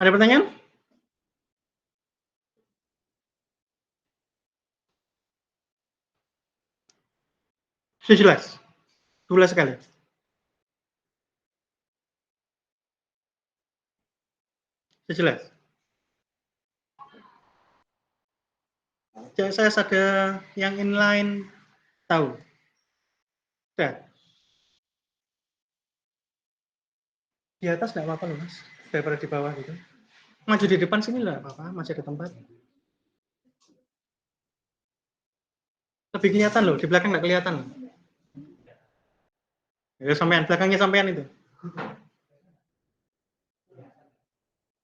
Ada pertanyaan? Sudah jelas? Jelas sekali? Sudah jelas? CSS ada yang inline, tahu? Sudah? Di atas nggak apa-apa loh Mas, daripada di bawah gitu. Maju di depan sini lah apa-apa, masih ada tempat. Lebih kelihatan loh, di belakang nggak kelihatan. Ya sampean, belakangnya sampean itu.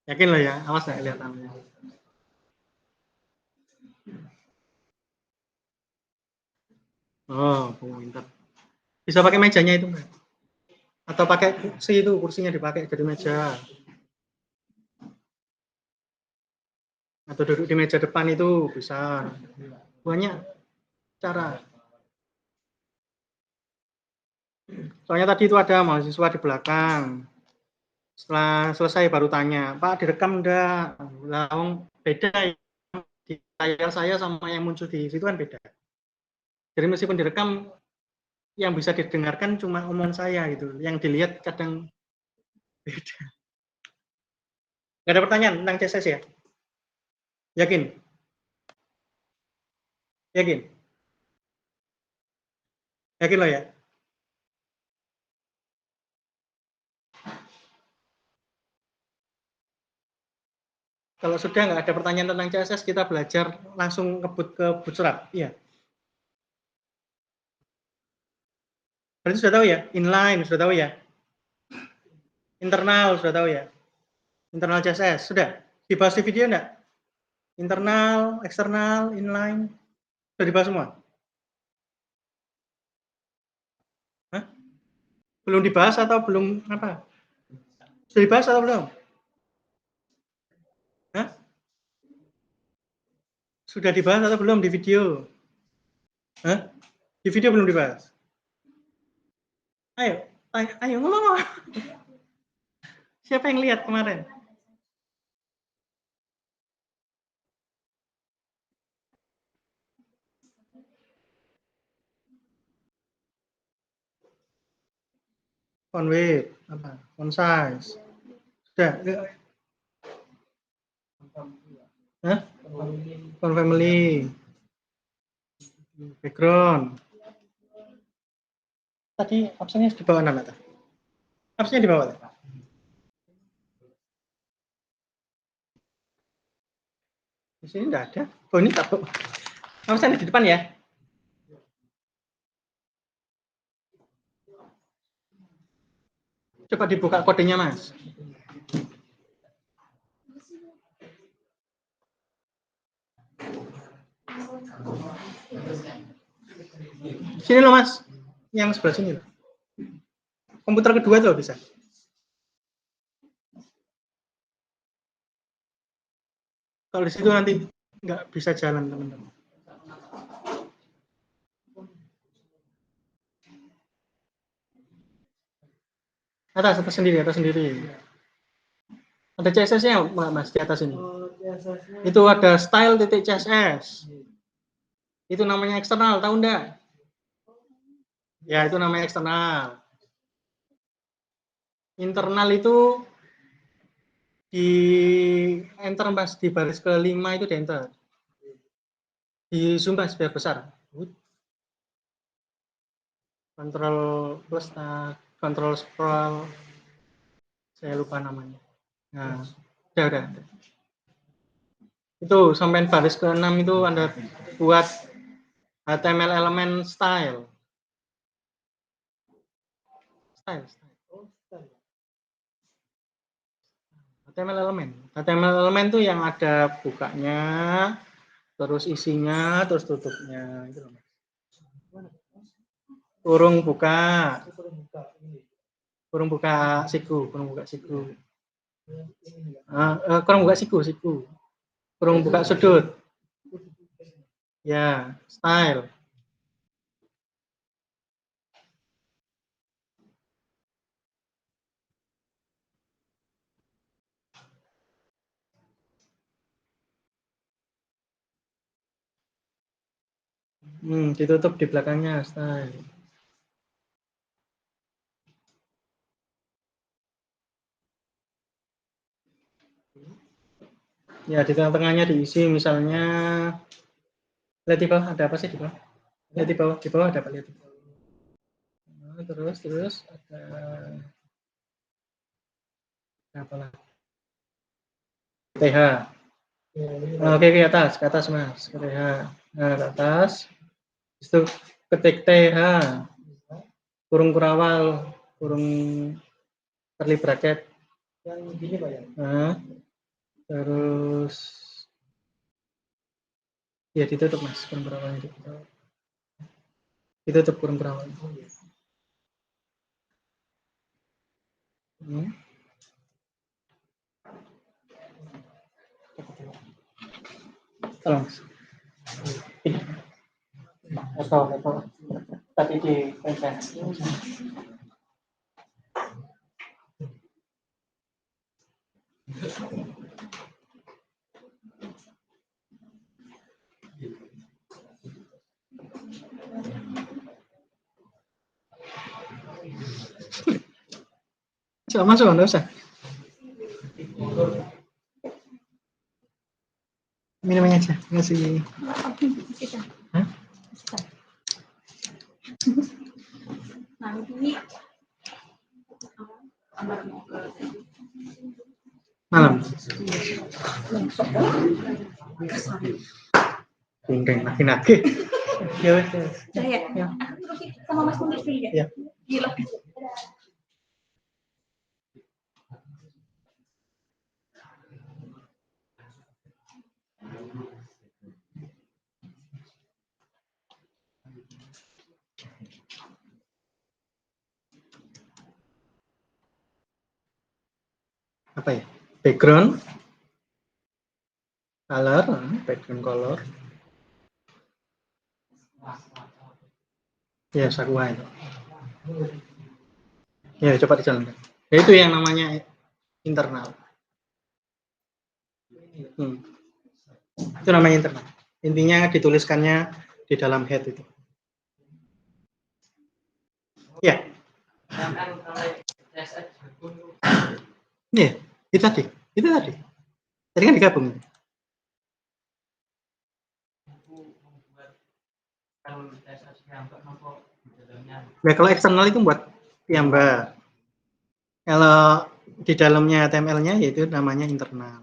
Yakin loh ya, awas nggak kelihatan. Oh, pintar. Bisa pakai mejanya itu Mbak. Atau pakai kursi itu, kursinya dipakai jadi meja. Atau duduk di meja depan itu bisa. Banyak cara. Soalnya tadi itu ada mahasiswa di belakang. Setelah selesai baru tanya, Pak direkam enggak? Langsung beda ya. Di layar saya sama yang muncul di situ kan beda. Jadi meskipun direkam, yang bisa didengarkan cuma omongan saya gitu. Yang dilihat kadang beda. Nggak ada pertanyaan tentang CSS ya? Yakin? Yakin? Yakin lo ya? Kalau sudah nggak ada pertanyaan tentang CSS, kita belajar langsung ngebut ke Bootstrap. Iya. Berarti sudah tahu ya? Inline sudah tahu ya? Internal sudah tahu ya? Internal CSS sudah? Dibahas di video enggak? Internal, eksternal, inline sudah dibahas semua? Hah? Belum dibahas atau belum apa? Sudah dibahas atau belum? Hah? Sudah dibahas atau belum di video? Hah? Di video belum dibahas? Ayo, ayo ngomong. Siapa yang lihat kemarin? Font width, apa? Font size. Sudah. Hah? Font family. Background. Tadi absennya di bawah mana? Absennya di bawah. Di sini enggak ada. Oh ini tak. Absennya di depan ya. Coba dibuka kodenya Mas. Sini loh Mas. Yang sebelah sini loh. Komputer kedua tuh bisa. Kalau di situ nanti nggak bisa jalan teman-teman. Atas sendiri, atas sendiri. Ada CSS-nya Mas di atas ini. Itu ada style titik CSS. Itu namanya eksternal, tahu enggak? Ya, itu namanya eksternal. Internal itu di enter Mas, di baris kelima itu di enter. Di zoom Mas biar besar. Control plus, control scroll. Saya lupa namanya. Nah, udah. Itu sampai baris ke-6 itu Anda buat HTML element style. HTML element. HTML element itu yang ada bukanya, terus isinya, terus tutupnya. Kurung buka. Kurung buka siku, kurung buka siku. Kurung buka siku. Kurung buka sudut. Ya, style. Ditutup di belakangnya style. Ya, di tengah-tengahnya diisi misalnya, lihat di bawah ada apa sih di bawah? Lihat di bawah ada apa, lihat di bawah. Nah, terus ada apa lagi? TH. Oke, ke atas Mas, ke TH. Nah, ke atas. Itu ketik TH, kurung kurawal, kurung curly bracket. Yang gini Pak ya? Nah, terus ya ditutup Mas, kurung kurawalnya ditutup. Ditutup kurung kurawal. Hmm. Tolong Mas. Ini. Atau tadi di pencet. Masuk, nggak usah. Minum aja, ngasih. Hah? Nanti Malam. Bintang makin akeh. Ya wes. saya sama Mas Kumis dulu ya. Gila. Apa ya? Background, color, background color. Ya, sakwa itu. Ya, coba dijalankan. Ya, itu yang namanya internal. Itu namanya internal. Intinya dituliskannya di dalam head itu. Ya. Ya, itu tadi. Itu tadi. Tadi kan digabung. Nah, kalau eksternal itu buat piambak. Kalau di dalamnya HTML-nya yaitu namanya internal.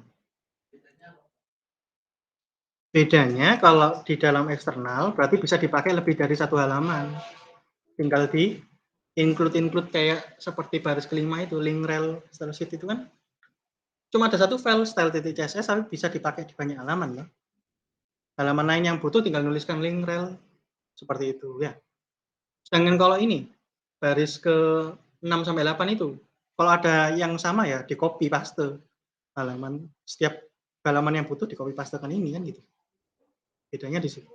Bedanya kalau di dalam eksternal berarti bisa dipakai lebih dari satu halaman. Tinggal di include kayak seperti baris kelima itu, link rel style sheet itu kan cuma ada satu file style.css tapi bisa dipakai di banyak halaman ya. Halaman lain yang butuh tinggal nuliskan link rel seperti itu ya. Sedangkan kalau ini baris ke 6 sampai 8 itu kalau ada yang sama ya di copy paste halaman, setiap halaman yang butuh di copy pastekan ini kan gitu. Bedanya di situ.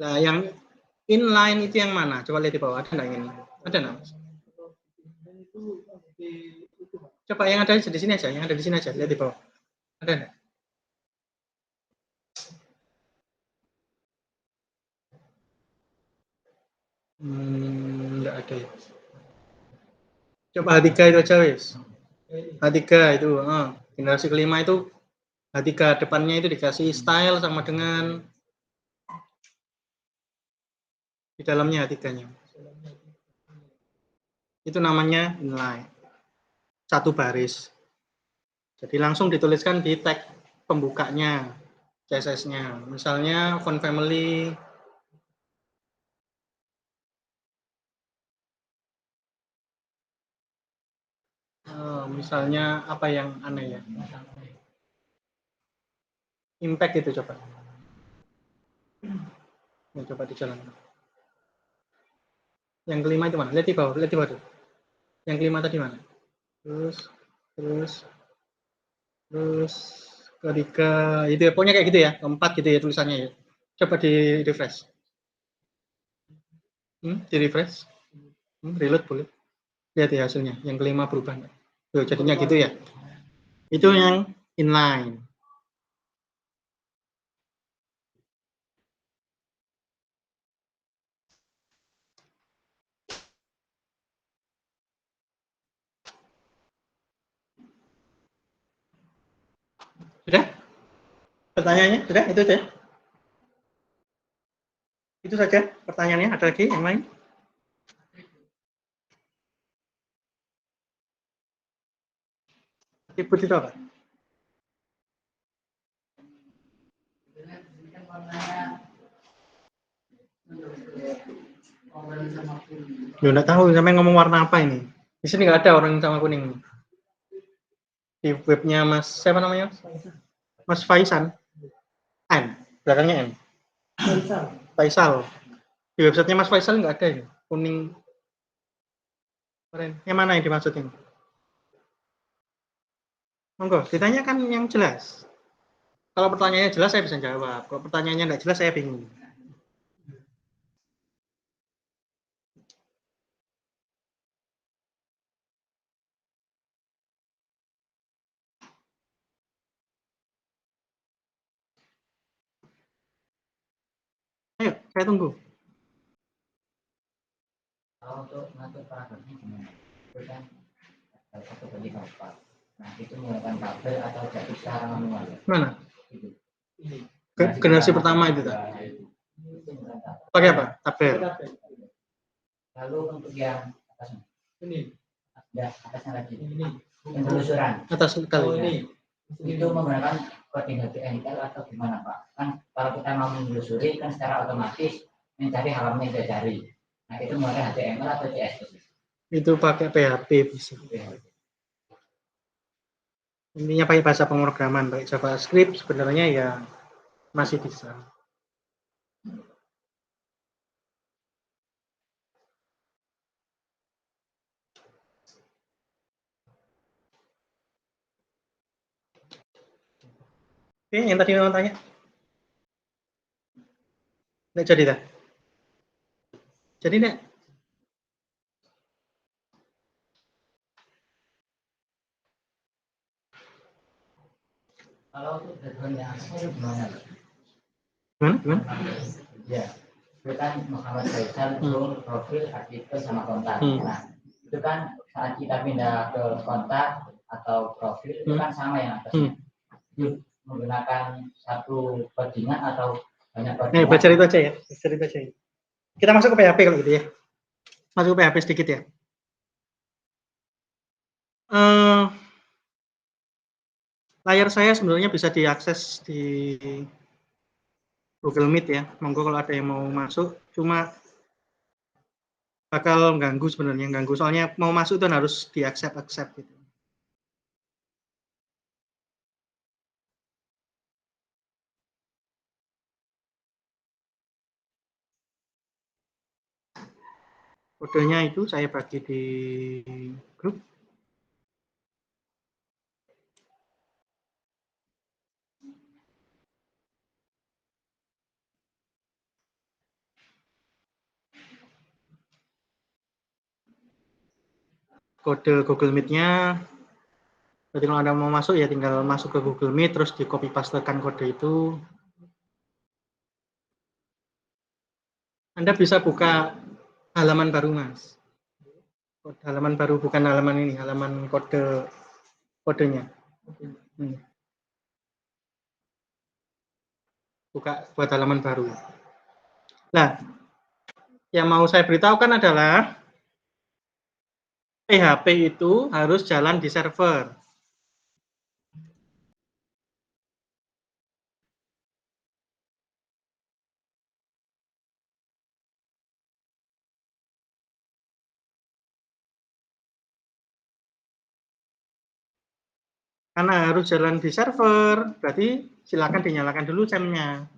Nah, yang inline itu yang mana? Coba lihat di bawah, ada nggak ini? Ada nggak? Coba yang ada di sini aja, yang ada di sini aja, lihat di bawah. Ada nggak? Nggak ada ya. Coba H3 itu aja wis. H3 itu, generasi kelima itu H3 depannya itu dikasih style sama dengan di dalamnya H3-nya. Itu namanya inline. Satu baris. Jadi langsung dituliskan di tag pembukanya CSS-nya. Misalnya font family, misalnya apa yang aneh ya? Impact itu coba. Ya, coba dijalankan. Yang kelima itu mana? Lihat di bawah tuh. Yang kelima tadi mana? Terus ketiga itu ya, pokoknya kayak gitu ya, keempat gitu ya tulisannya ya. Coba di refresh. Di refresh. Reload boleh. Lihat ya hasilnya. Yang kelima berubah nggak? Tuh, jadinya gitu ya. Itu yang inline. Sudah? Pertanyaannya sudah? Itu saja? Itu saja pertanyaannya. Ada lagi yang lain? Ribut itu apa? Ya nggak tahu sampai ngomong warna apa ini. Di sini nggak ada orang sama kuning. Di webnya Mas siapa namanya? Mas Faisan. N. Belakangnya N. Faisal. Di websitenya Mas Faisal nggak ada ya. Kuning. Keren. Yang mana yang dimaksud ini? Monggo, ditanyakan yang jelas. Kalau pertanyaannya jelas saya bisa jawab. Kalau pertanyaannya nggak jelas saya bingung. Ayo, saya tunggu. Kalau untuk mengatur paragrafnya gimana? Itu kan satu bagi empat. Nah, itu menggunakan tabel atau jadi secara manual. Mana? Itu. Generasi pertama itu tak? Pakai apa? Tabel. Lalu untuk yang atasnya. Ini. Ya, atasnya lagi. Ini. Yang penelusuran. Atas kali ini. Itu menggunakan kode HTML atau gimana Pak? Kan kalau kita mau menelusuri kan secara otomatis mencari halaman yang kita cari. Nah, itu menggunakan HTML atau CSS? Itu pakai PHP bisa. Intinya pakai bahasa pemrograman, pakai JavaScript sebenarnya ya masih bisa. Oke, yang tadi mau tanya. Nggak jadi dah. Jadi nek. Kalau untuk backgroundnya asli gimana? Gimana? Ya, itu kan Muhammad Faisal, profil, artikel, sama kontak. Nah, itu kan saat kita pindah ke kontak atau profil itu kan sama yang atasnya. Menggunakan satu codingan atau banyak codingan. Baca itu aja ya. Baca itu aja. Kita masuk ke PHP kalau gitu ya. Masuk ke PHP sedikit ya. Layar saya sebenarnya bisa diakses di Google Meet ya. Monggo kalau ada yang mau masuk. Cuma bakal ganggu sebenarnya, ganggu. Soalnya mau masuk itu harus di-accept gitu. Kodenya itu saya bagi di grup. Kode Google Meet-nya, jadi kalau Anda mau masuk ya tinggal masuk ke Google Meet, terus di copy pastekan kode itu. Anda bisa buka halaman baru, Mas. Halaman baru, bukan halaman ini, halaman kodenya. Buka buat halaman baru. Nah, yang mau saya beritahukan adalah PHP itu harus jalan di server. Karena harus jalan di server, berarti silakan dinyalakan dulu SEM-nya.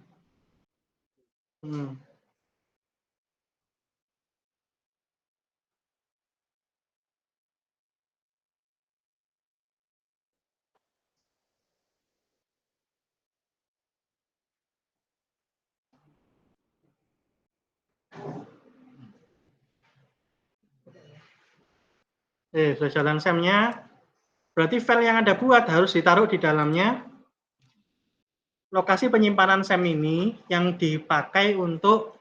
sudah jalan SEM-nya. Berarti file yang Anda buat harus ditaruh di dalamnya lokasi penyimpanan SEM ini yang dipakai untuk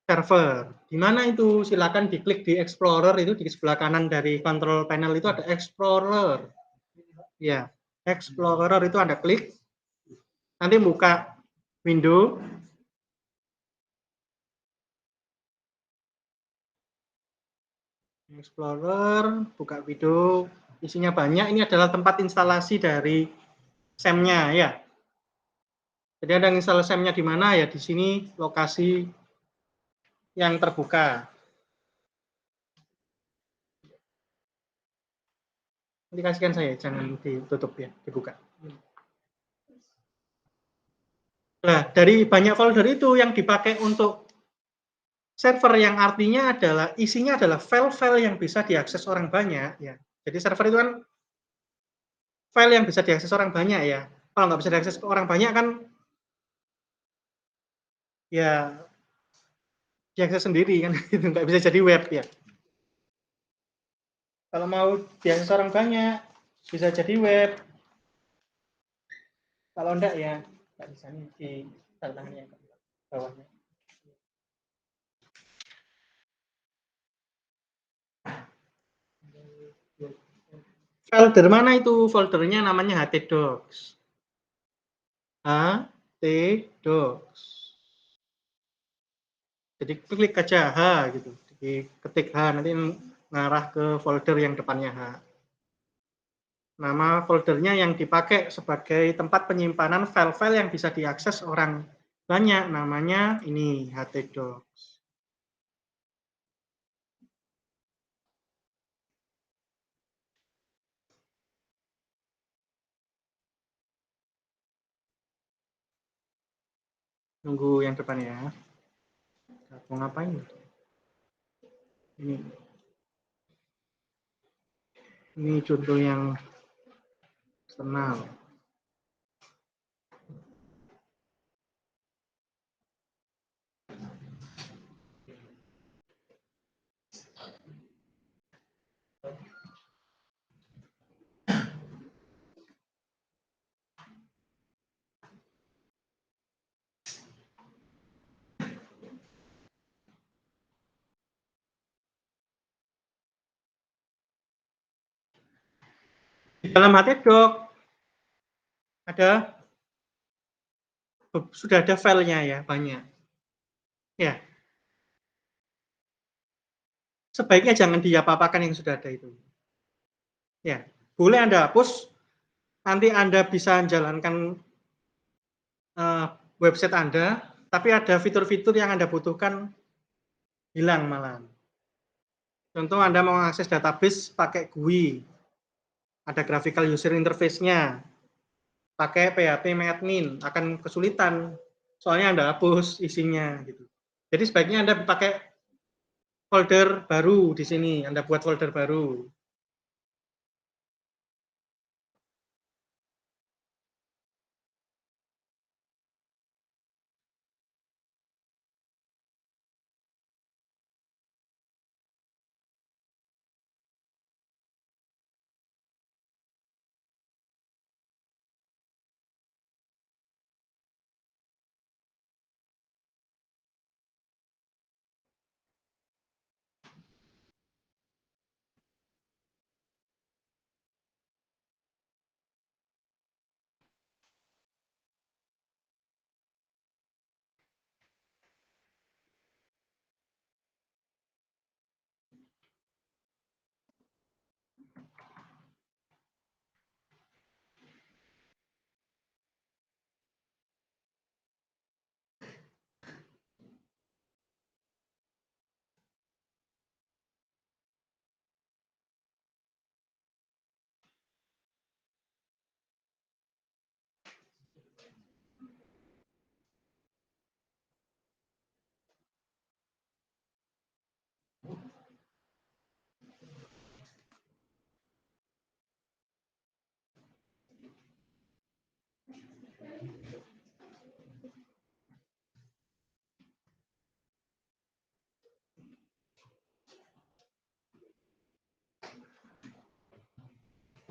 server. Di mana itu? Silakan diklik di Explorer, itu di sebelah kanan dari control panel itu ada Explorer. Ya, Explorer itu Anda klik. Nanti buka window. Explorer, buka video, isinya banyak. Ini adalah tempat instalasi dari SEM-nya ya. Jadi ada install SEM-nya di mana ya? Di sini lokasi yang terbuka. Nanti kasihkan saya, jangan ditutup ya, dibuka. Nah, dari banyak folder itu yang dipakai untuk server yang artinya adalah isinya adalah file-file yang bisa diakses orang banyak ya. Jadi server itu kan file yang bisa diakses orang banyak ya. Kalau nggak bisa diakses orang banyak kan ya diakses sendiri kan itu nggak bisa jadi web ya. Kalau mau diakses orang banyak bisa jadi web. Kalau enggak ya nggak bisa nih di tantangannya bawahnya. Folder mana itu? Foldernya namanya htdocs. htdocs. Jadi klik aja H gitu. Ketik H nanti ngarah ke folder yang depannya H. Nama foldernya yang dipakai sebagai tempat penyimpanan file-file yang bisa diakses orang banyak namanya ini htdocs. Nunggu yang depan ya. Mau ngapain? Ini contoh yang eksternal. Di dalam htdocs ada sudah ada filenya ya banyak. Ya. Sebaiknya jangan diapa-apakan yang sudah ada itu. Ya, boleh Anda hapus. Nanti Anda bisa menjalankan website Anda, tapi ada fitur-fitur yang Anda butuhkan hilang malah. Contoh Anda mau mengakses database pakai GUI, ada graphical user interface-nya, pakai PHP admin akan kesulitan, soalnya Anda hapus isinya gitu. Jadi sebaiknya Anda pakai folder baru di sini, Anda buat folder baru.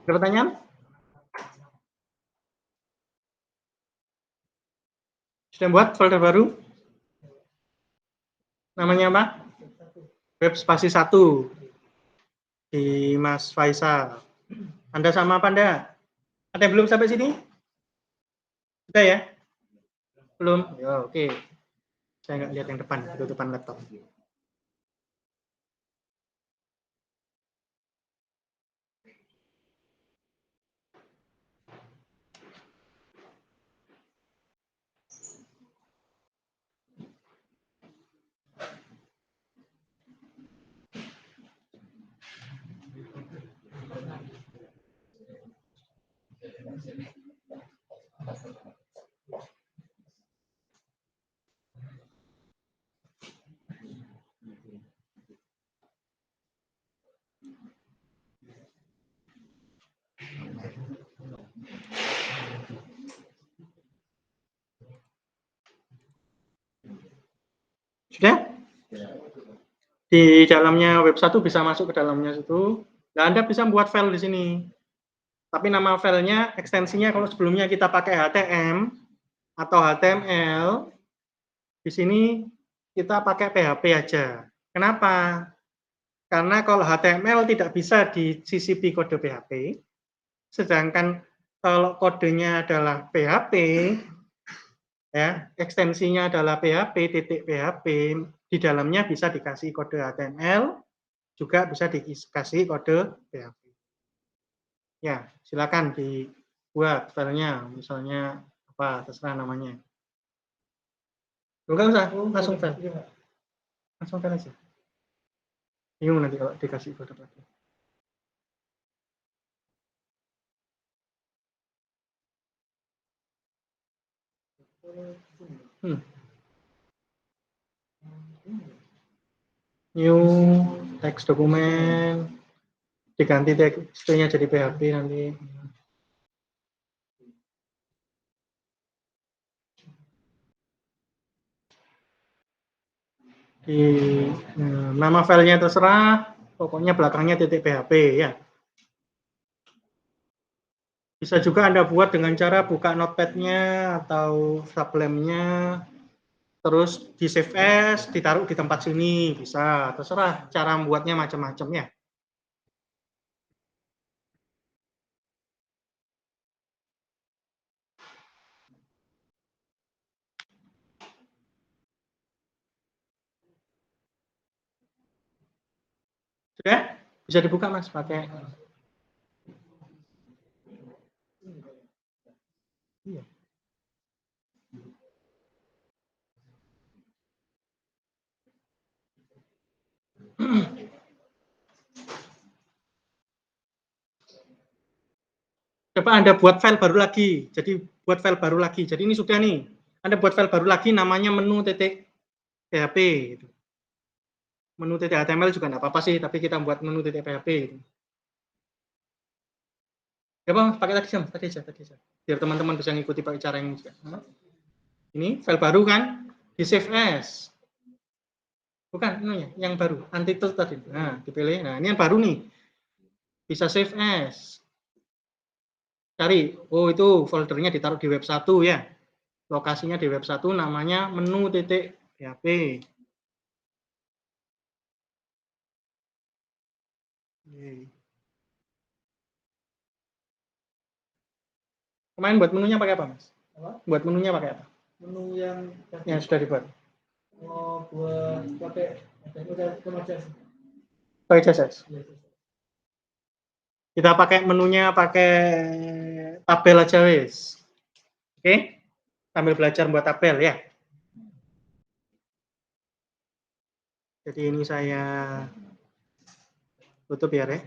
Ada pertanyaan? Sudah buat folder baru? Namanya apa? Web spasi 1 di Mas Faisal. Anda sama apa Anda? Ada yang belum sampai sini? Sudah ya? Belum? Ya, oke. Saya nggak lihat yang depan, tutupan laptop. Sudah? Di dalamnya web 1 bisa masuk ke dalamnya situ. Nah, Anda bisa membuat file di sini. Tapi nama filenya, ekstensinya kalau sebelumnya kita pakai HTML atau HTML, di sini kita pakai PHP aja. Kenapa? Karena kalau HTML tidak bisa disisipi kode PHP, sedangkan kalau kodenya adalah PHP, ya, ekstensinya adalah PHP, titik PHP, di dalamnya bisa dikasih kode HTML, juga bisa dikasih kode PHP. Ya, silakan dibuat filenya, misalnya apa, terserah namanya. Enggak usah, langsung file. Langsung file aja. Bingung nanti kalau dikasih kode PHP. New text dokumen, diganti teksturnya jadi PHP nanti. Di nama filenya terserah, pokoknya belakangnya titik PHP ya. Bisa juga Anda buat dengan cara buka notepad-nya atau sublime-nya, terus di save as, ditaruh di tempat sini, bisa, terserah cara membuatnya macam-macam ya. Sudah? Bisa dibuka Mas pakai. Iya. Coba Anda buat file baru lagi. Jadi buat file baru lagi. Jadi ini sudah nih. Anda buat file baru lagi namanya menu titik PHP. Menu titik HTML juga enggak apa-apa sih, tapi kita buat menu titik PHP. Ya Bang, pakai tadi aja. Biar teman-teman bisa ngikuti pakai cara yang juga. Ini file baru kan? Di save as. Bukan, yang baru. Untitled tadi. Nah, dipilih. Nah, ini yang baru nih. Bisa save as. Cari. Oh, itu foldernya ditaruh di web 1 ya. Lokasinya di web 1 namanya menu titik PHP. Kemarin buat menunya pakai apa, Mas? Buat menunya pakai apa? Menu yang sudah dibuat. Oh, buat pakai CSS. Kita pakai menunya pakai tabel aja wis. Oke? Sambil belajar buat tabel ya. Jadi ini saya tutup ya, Rek.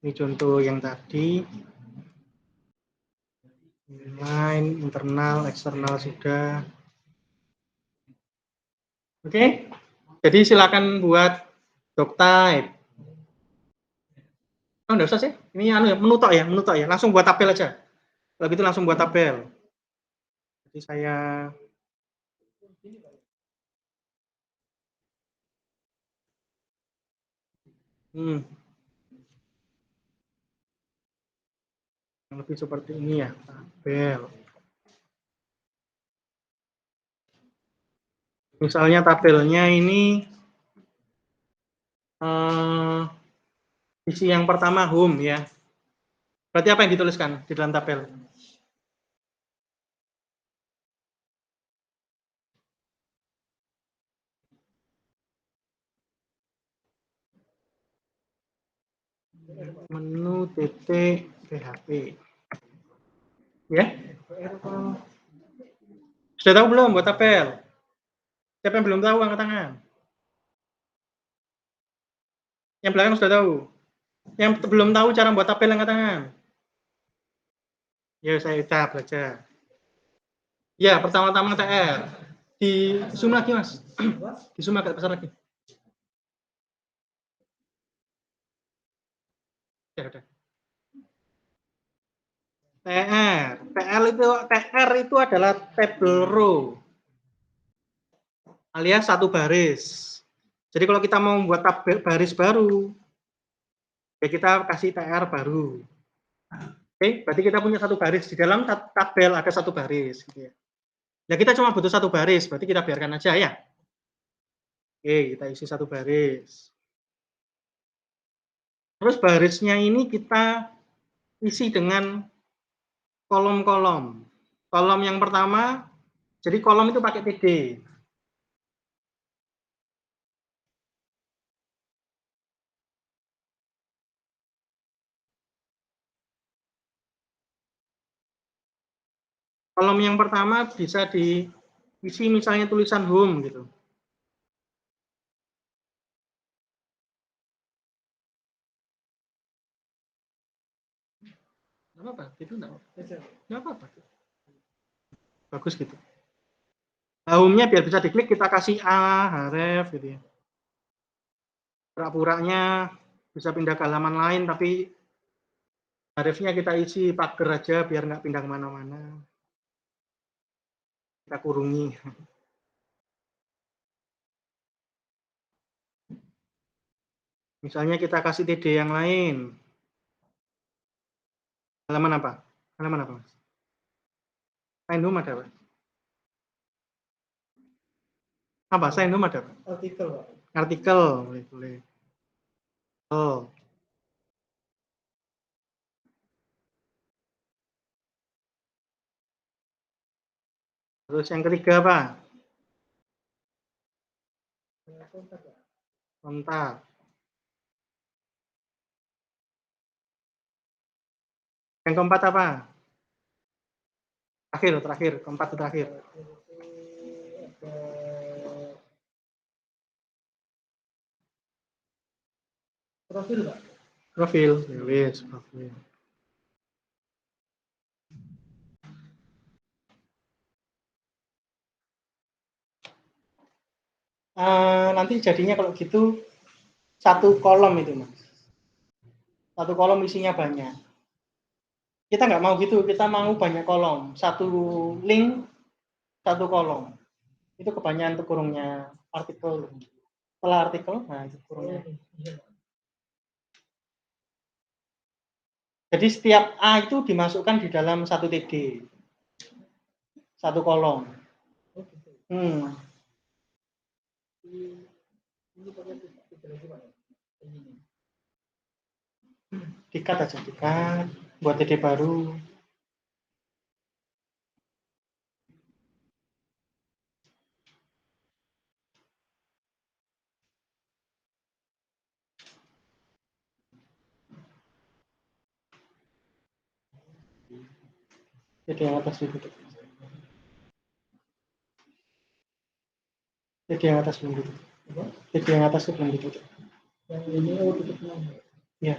Ini contoh yang tadi. Inline, internal, eksternal sudah. Oke? Jadi silakan buat doctype. Oh, enggak usah sih. Ini ya, menu tok ya. Langsung buat tabel aja. Kalau gitu langsung buat tabel. Jadi saya lebih seperti ini ya, tabel. Misalnya tabelnya ini isi yang pertama home ya. Berarti apa yang dituliskan di dalam tabel? Menu titik PHP. Ya? Sudah tahu belum buat tabel? Siapa yang belum tahu angkat tangan? Yang belakang sudah tahu. Yang belum tahu cara buat tabel angkat tangan. Ya, saya udah belajar. Ya, pertama-tama TR. Di zoom lagi, Mas. Di zoom agak besar lagi. Ya, udah. TR itu adalah table row. Alias satu baris. Jadi kalau kita mau membuat tabel baris baru, ya kita kasih TR baru. Oke, berarti kita punya satu baris. Di dalam tabel ada satu baris. Gitu ya. Ya kita cuma butuh satu baris, berarti kita biarkan aja ya. Oke, kita isi satu baris. Terus barisnya ini kita isi dengan kolom-kolom. Kolom yang pertama, jadi kolom itu pakai TD. Kolom yang pertama bisa diisi misalnya tulisan home gitu. Nggak apa-apa, itu nggak apa-apa. Bagus gitu. Home-nya biar bisa diklik, kita kasih A, href gitu ya. Pura-puranya bisa pindah ke halaman lain, tapi hrefnya kita isi pagar aja biar nggak pindah kemana-mana. Kita kurungi. Misalnya kita kasih TD yang lain. Halaman apa? Halaman apa, Mas? Sign home ada, Pak? Apa? Sign home ada, Pak? Artikel, Pak. Artikel, boleh. Oh. Terus yang ketiga apa? Kontak. Yang keempat apa? Terakhir, keempat itu terakhir. Profil, Pak. Profil, yes, profil. Nanti jadinya kalau gitu satu kolom itu, Mas. Satu kolom isinya banyak. Kita nggak mau gitu, kita mau banyak kolom. Satu link, satu kolom. Itu kebanyakan tuh kurungnya artikel. Setelah artikel, nah itu kurungnya. Jadi setiap A itu dimasukkan di dalam satu TD. Satu kolom. Dikat aja, dikat. Buat TD baru. TD yang atas ditutup. TD yang atas belum ditutup. TD yang atas itu belum ditutup. Yang ini tutup. Ya.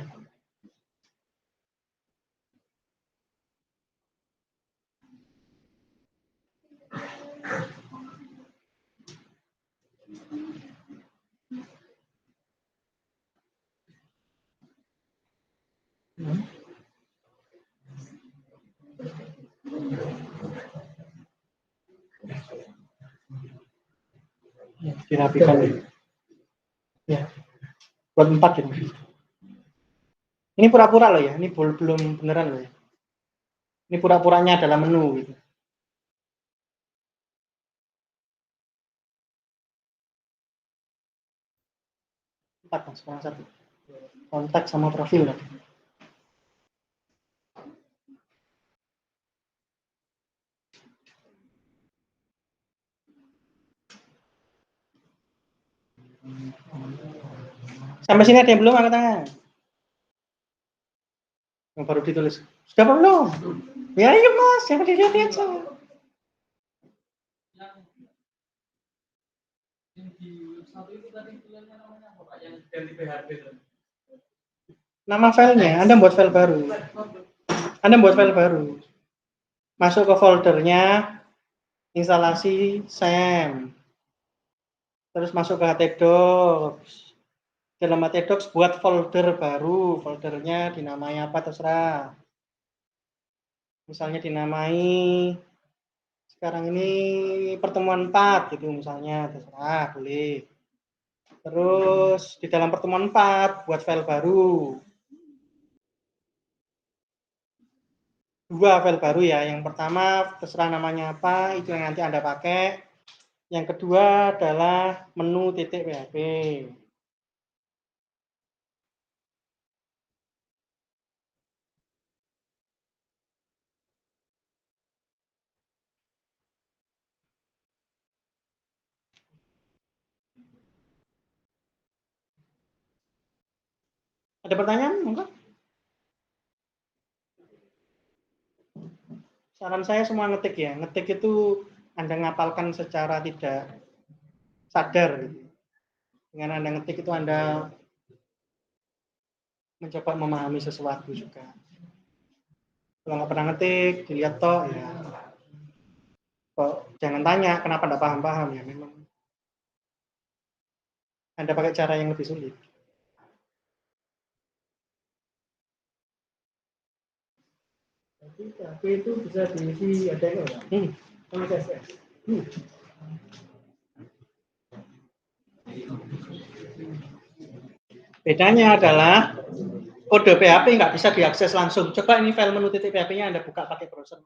Dirapikan ya. Buat 4 gitu. Ini pura-pura loh ya, ini belum beneran loh ya. Ini pura-puranya adalah menu gitu. Empat mas, kurang satu. Kontak sama profil tadi. Sampai sini ada yang belum angkat tangan? Yang baru ditulis. Sudah belum? Ya iya mas, jangan dilihat aja. Nama filenya, Anda buat file baru. Anda buat file baru. Masuk ke foldernya, instalasi SAM. Terus masuk ke htdocs. Dalam htdocs buat folder baru, foldernya dinamai apa terserah. Misalnya dinamai sekarang ini pertemuan 4 gitu misalnya, terserah boleh. Terus di dalam pertemuan 4 buat file baru. 2 file baru ya. Yang pertama terserah namanya apa, itu yang nanti Anda pakai. Yang kedua adalah menu .php. Ada pertanyaan? Enggak? Saran saya semua ngetik ya. Ngetik itu Anda ngapalkan secara tidak sadar. Dengan Anda ngetik itu Anda mencoba memahami sesuatu juga. Kalau nggak pernah ngetik, dilihat toh ya. Kok jangan tanya kenapa nggak paham-paham ya. Memang Anda pakai cara yang lebih sulit. Tapi itu bisa diisi ada yang sama CSS. Bedanya adalah kode PHP nggak bisa diakses langsung. Coba ini file menu .php-nya Anda buka pakai browser.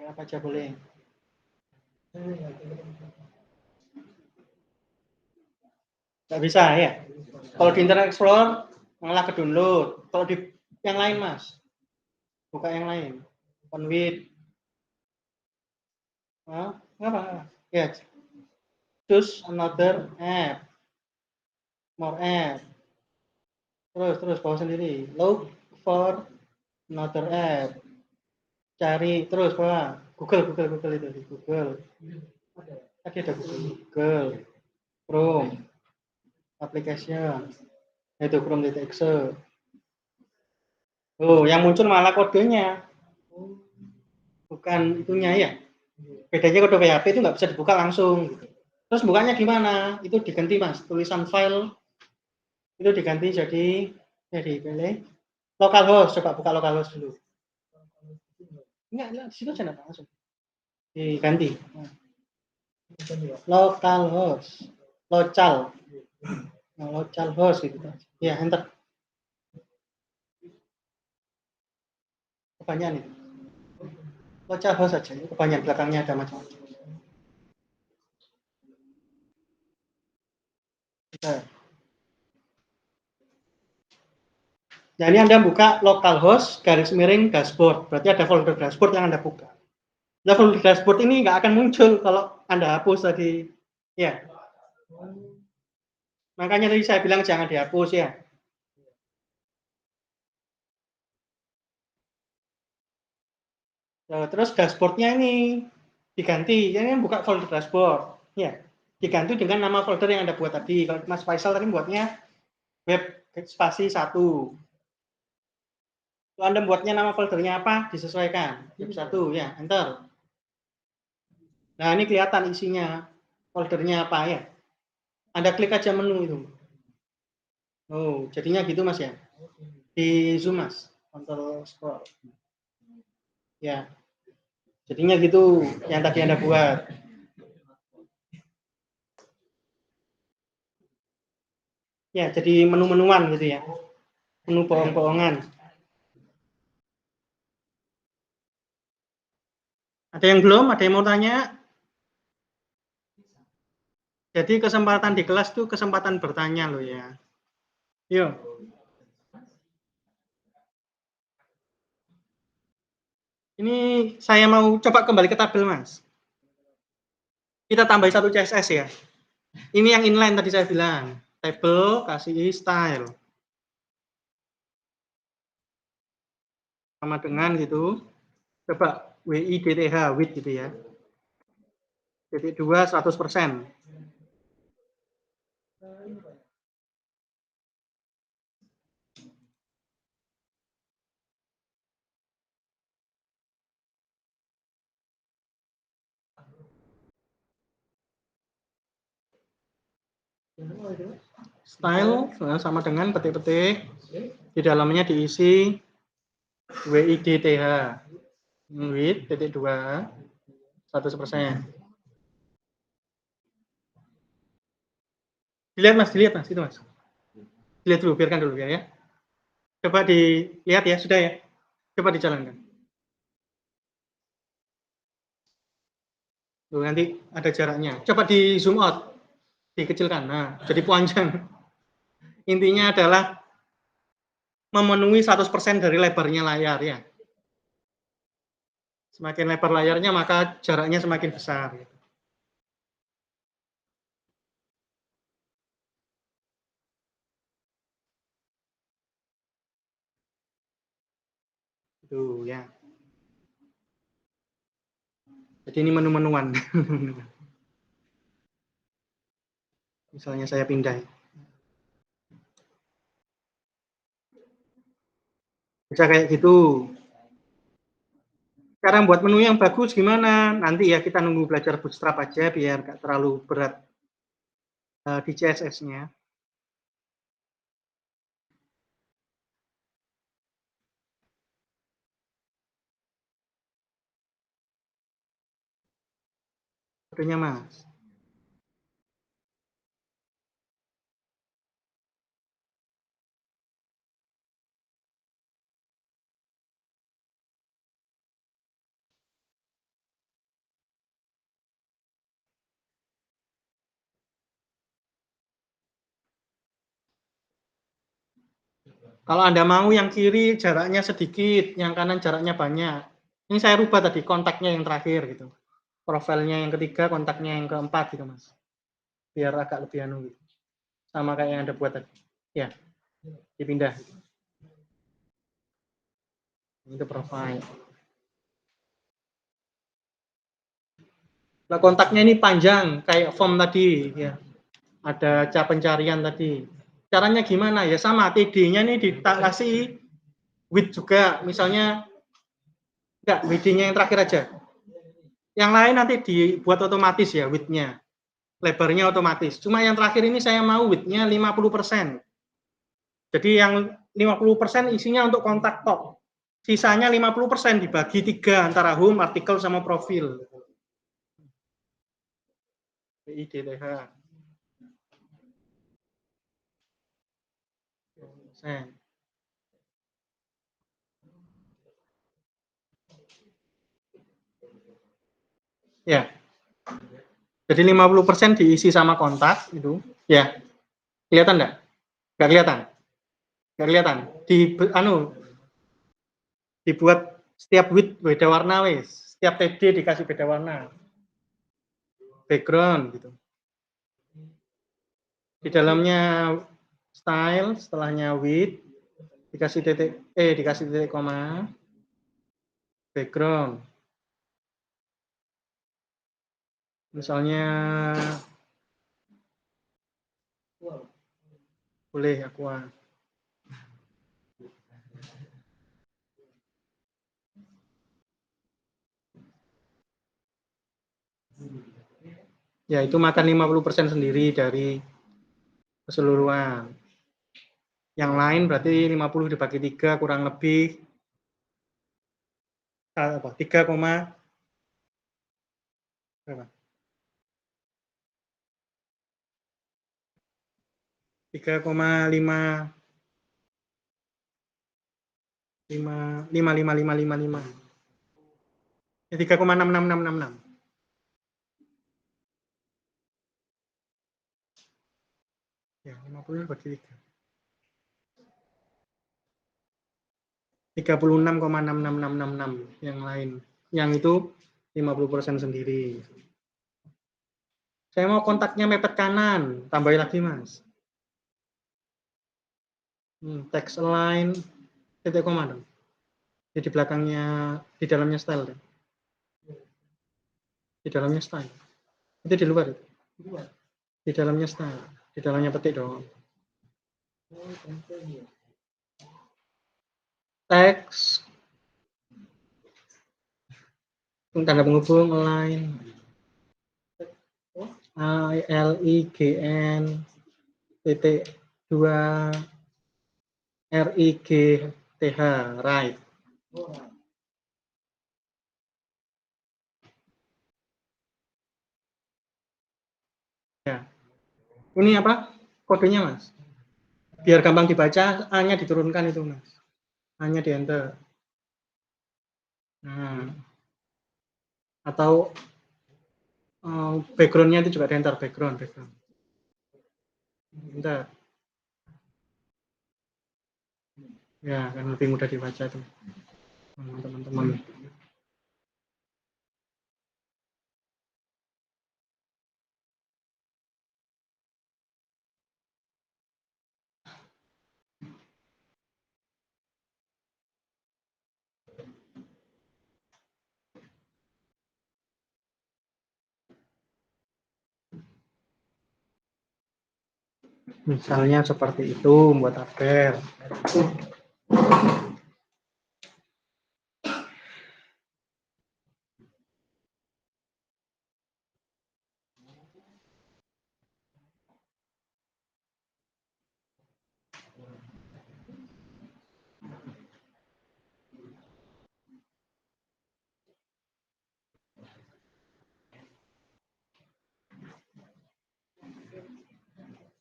Apa aja boleh. Nggak bisa ya. Kalau di Internet Explorer malah ke download. Kalau di yang lain mas, buka yang lain. Open with. Apa? Ya. Choose another app. More app. Terus bawa sendiri. Look for another app. Cari terus bawa. Google itu di Google. Tadi ada Google. Chrome. Application. Itu Chrome.exe. Oh, yang muncul malah kodenya. Bukan itunya ya. Bedanya kode PHP itu nggak bisa dibuka langsung. Gitu. Terus bukanya gimana? Itu diganti mas. Tulisan file itu diganti jadi pilih localhost. Coba buka localhost dulu. Enggak, di situ aja langsung. Diganti. Localhost. Localhost gitu. Ya, enter. Kebanyakan itu. Localhost saja. Kebanyakan belakangnya ada macam-macam. Nah, ini Anda buka localhost garis miring dashboard. Berarti ada folder dashboard yang Anda buka. Nah, folder dashboard ini nggak akan muncul kalau Anda hapus tadi. Ya. Makanya tadi saya bilang jangan dihapus ya. Nah, terus dashboardnya ini diganti. Ini buka folder dashboard. Ya. Diganti dengan nama folder yang Anda buat tadi. Kalau Mas Faisal tadi buatnya web spasi 1. Kalau Anda buatnya nama foldernya apa, disesuaikan. Web 1, ya, enter. Nah, ini kelihatan isinya. Foldernya apa ya. Anda klik aja menu itu. Oh, jadinya gitu Mas ya. Di zoom Mas. Control scroll. Ya, jadinya gitu yang tadi Anda buat. Ya, jadi menu-menuan gitu ya. Menu bohong-bohongan. Ada yang belum? Ada yang mau tanya? Jadi kesempatan di kelas tuh kesempatan bertanya loh ya. Yuk. Ini saya mau coba kembali ke tabel, Mas. Kita tambah satu CSS ya. Ini yang inline tadi saya bilang. Table, kasih style. Sama dengan gitu. Coba WIDTH, width gitu ya. Titik 2, 100%. Style sama dengan petik-petik. Di dalamnya diisi WIDTH. Width, titik 2, 100%. Dilihat Mas, itu Mas. Dilihat dulu, biarkan dulu ya. Coba dilihat ya, sudah ya. Coba dijalankan. Tuh, nanti ada jaraknya. Coba di zoom out, dikecilkan. Nah, jadi panjang. Intinya adalah memenuhi 100% dari lebarnya layar ya. Semakin lebar layarnya, maka jaraknya semakin besar. Itu ya. Jadi ini menu-menuan. Misalnya saya pindah. Bisa kayak gitu. Sekarang buat menu yang bagus gimana? Nanti ya kita nunggu belajar Bootstrap aja biar nggak terlalu berat di CSS-nya. Kodenya Mas. Kalau Anda mau yang kiri jaraknya sedikit, yang kanan jaraknya banyak. Ini saya rubah tadi kontaknya yang terakhir gitu. Profilnya yang ketiga, kontaknya yang keempat gitu Mas. Biar agak lebih anu gitu. Sama kayak yang Anda buat tadi. Ya, dipindah. Itu profile. Nah, kontaknya ini panjang kayak form tadi ya. Ada cara pencarian tadi. Caranya gimana? Ya sama, TD-nya ini dikasih width juga. Misalnya enggak, WD-nya yang terakhir aja. Yang lain nanti dibuat otomatis ya width-nya. Lebarnya otomatis. Cuma yang terakhir ini saya mau width-nya 50%. Jadi yang 50% isinya untuk kontak top. Sisanya 50% dibagi 3 antara home, artikel, sama profil. WIDTH. Ya. Jadi 50% diisi sama kontak itu. Ya. Kelihatan enggak? Enggak kelihatan. Enggak kelihatan. Dibuat setiap width beda warna wis. Setiap TD dikasih beda warna. Background gitu. Di dalamnya style, setelahnya width, dikasih titik koma, background. Misalnya boleh aqua. Ya, itu makan 50% sendiri dari keseluruhan. Yang lain berarti 50 dibagi 3 kurang lebih apa 3, berapa? 3,5 ya 3,66666. Ya, 50 bagi 3. 36,66666 yang lain. Yang itu 50% sendiri. Saya mau kontaknya mepet kanan, tambahin lagi, Mas. Text align, titik koma dong. Di belakangnya, di dalamnya style. Deh. Di dalamnya style. Itu di luar. Di dalamnya style. Di dalamnya petik dong. Teks. Tanda penghubung align. ALIGN titik 2 RIGTH right. Ya. Ini apa? Kodenya, Mas. Biar gampang dibaca, A-nya diturunkan itu, Mas. A-nya di enter. Nah. Atau background-nya itu juga di enter, background. Bentar. Ya, kan lebih mudah dibaca tuh. Teman-teman. Misalnya seperti itu, membuat tabel.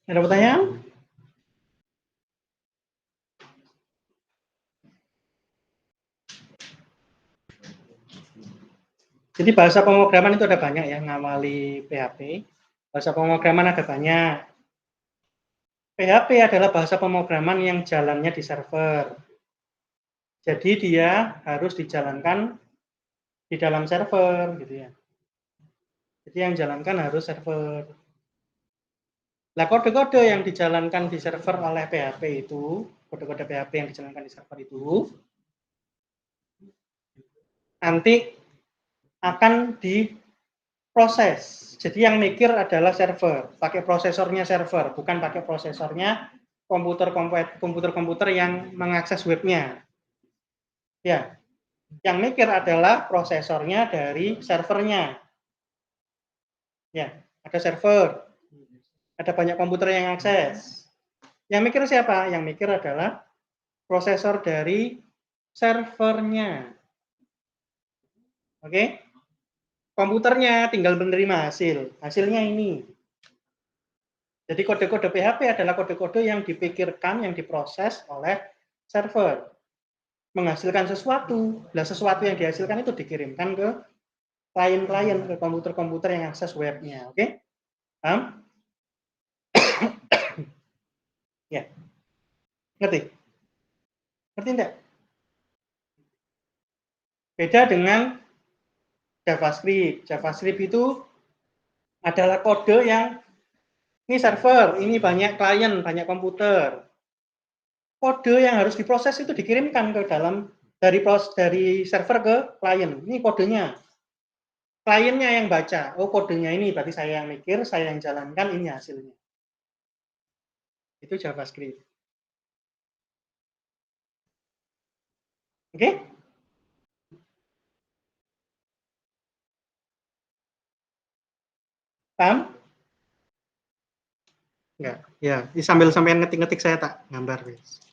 Ada pertanyaan? Jadi bahasa pemrograman itu ada banyak ya, ngawali PHP. Bahasa pemrograman ada banyak. PHP adalah bahasa pemrograman yang jalannya di server. Jadi dia harus dijalankan di dalam server, gitu ya. Jadi yang jalankan harus server. Nah, kode-kode yang dijalankan di server oleh PHP itu, kode-kode PHP yang dijalankan di server itu, nanti akan diproses. Jadi yang mikir adalah server, pakai prosesornya server, bukan pakai prosesornya komputer-komputer yang mengakses webnya. Ya, yang mikir adalah prosesornya dari servernya. Ya, ada server, ada banyak komputer yang akses. Yang mikir siapa? Yang mikir adalah prosesor dari servernya. Oke? Komputernya tinggal menerima hasil. Hasilnya ini. Jadi kode-kode PHP adalah kode-kode yang dipikirkan, yang diproses oleh server. Menghasilkan sesuatu. Nah, sesuatu yang dihasilkan itu dikirimkan ke klien-klien, ke komputer-komputer yang akses webnya. Oke? Paham? Ya. Ngerti? Ngerti enggak? Beda dengan JavaScript. JavaScript itu adalah kode yang ini server, ini banyak klien, banyak komputer. Kode yang harus diproses itu dikirimkan ke dalam dari server ke klien. Ini kodenya. Kliennya yang baca. Oh, kodenya ini berarti saya yang mikir, saya yang jalankan, ini hasilnya. Itu JavaScript. Oke? Paham? Enggak. Ya, sambil sampean ngetik-ngetik saya tak gambar, guys.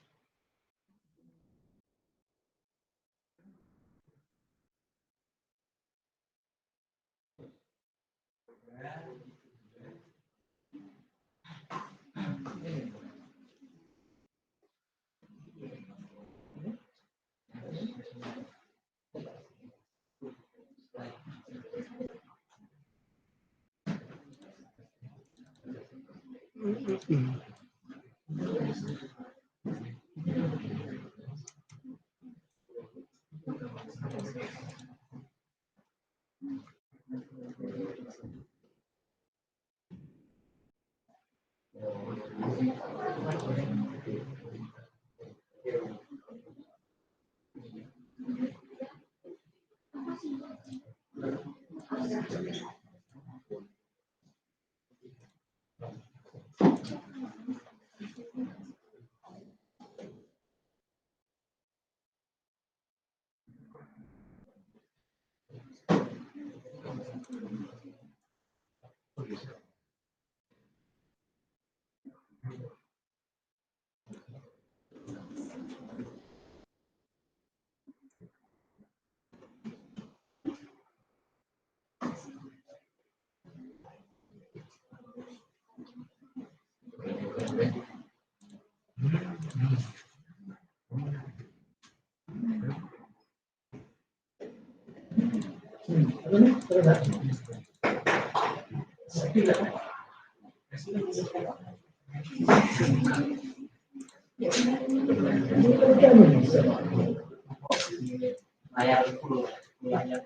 Layar 10 layar.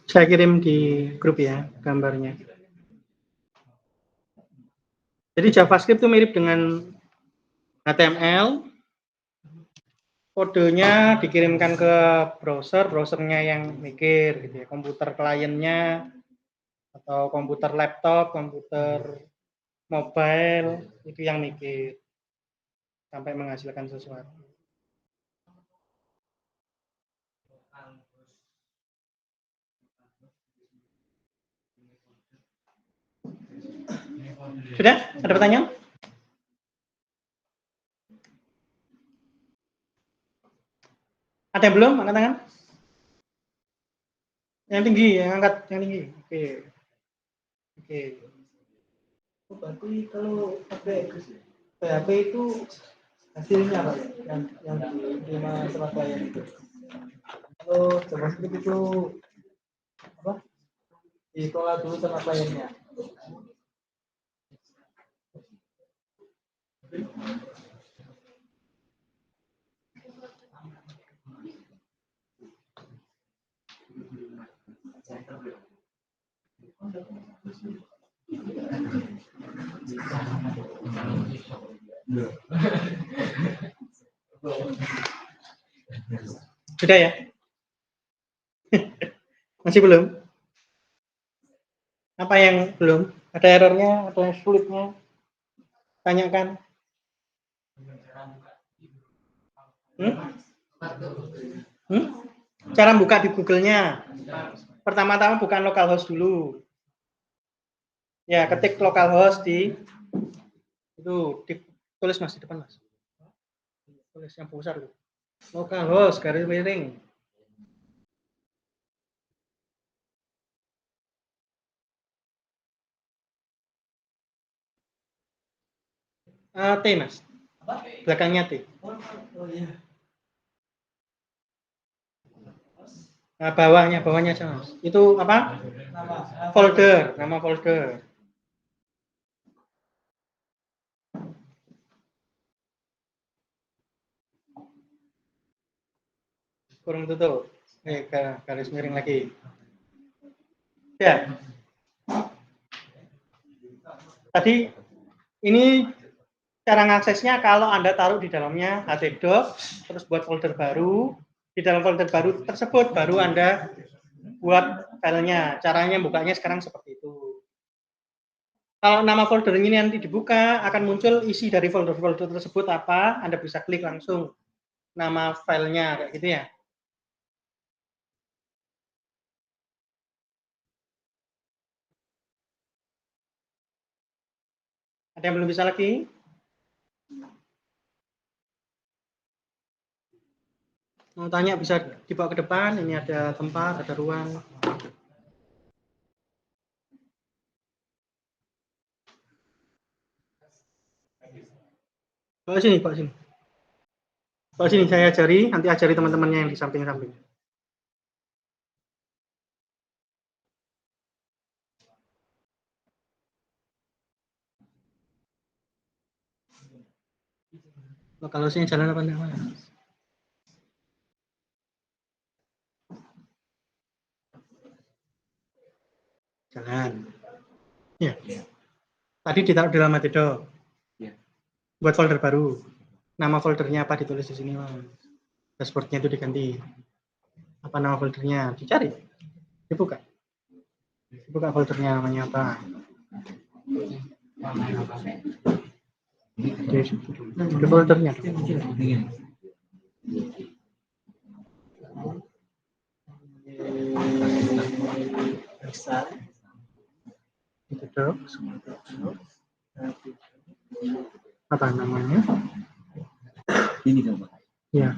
Saya kirim di grup ya gambarnya. Jadi JavaScript itu mirip dengan HTML. Kodenya dikirimkan ke browsernya yang mikir gitu ya, komputer kliennya atau komputer laptop, komputer mobile itu yang mikir sampai menghasilkan sesuatu. Sudah? Ada pertanyaan? Ada yang belum? Angkat tangan. Yang tinggi, yang angkat yang tinggi. Oke. Oke. Berarti kalau pakai PHP itu hasilnya apa ya? Yang diterima sama klien itu. Kalau JavaScript itu apa? Ditolak dulu sama kliennya. Sudah ya? Masih belum? Apa yang belum? Ada errornya, ada sulitnya? Tanyakan. Cara buka di Google-nya. Pertama-tama bukan localhost dulu. Ya, ketik localhost di itu, ditulis Mas di depan Mas. Tulis yang besar itu. Localhost garis miring. T Mas. Belakangnya T. Oh iya. Nah, bawahnya aja Mas. Itu apa? Nama folder. Kurung tutup. Garis miring lagi. Ya. Tadi ini cara ngaksesnya kalau Anda taruh di dalamnya htdocs, terus buat folder baru. Di dalam folder baru tersebut baru Anda buat filenya. Caranya bukanya sekarang seperti itu. Kalau nama folder ini nanti dibuka, akan muncul isi dari folder-folder tersebut apa, Anda bisa klik langsung nama filenya, kayak gitu ya. Ada yang belum bisa lagi? Mau tanya bisa dibawa ke depan, ini ada tempat, ada ruang. Bawa sini. Bawa sini, saya ajari, nanti ajari teman-temannya yang di samping-samping. Kalau sini jalan apa enggak, Mas? Jalan. Ya. Tadi ditaruh di dalam htdocs. Ya. Buat folder baru. Nama foldernya apa ditulis di sini, Mas. Dashboard-nya itu diganti. Apa nama foldernya? Dicari. Dibuka foldernya namanya apa. Di foldernya. Apa namanya? Ini kan Pak. Ya.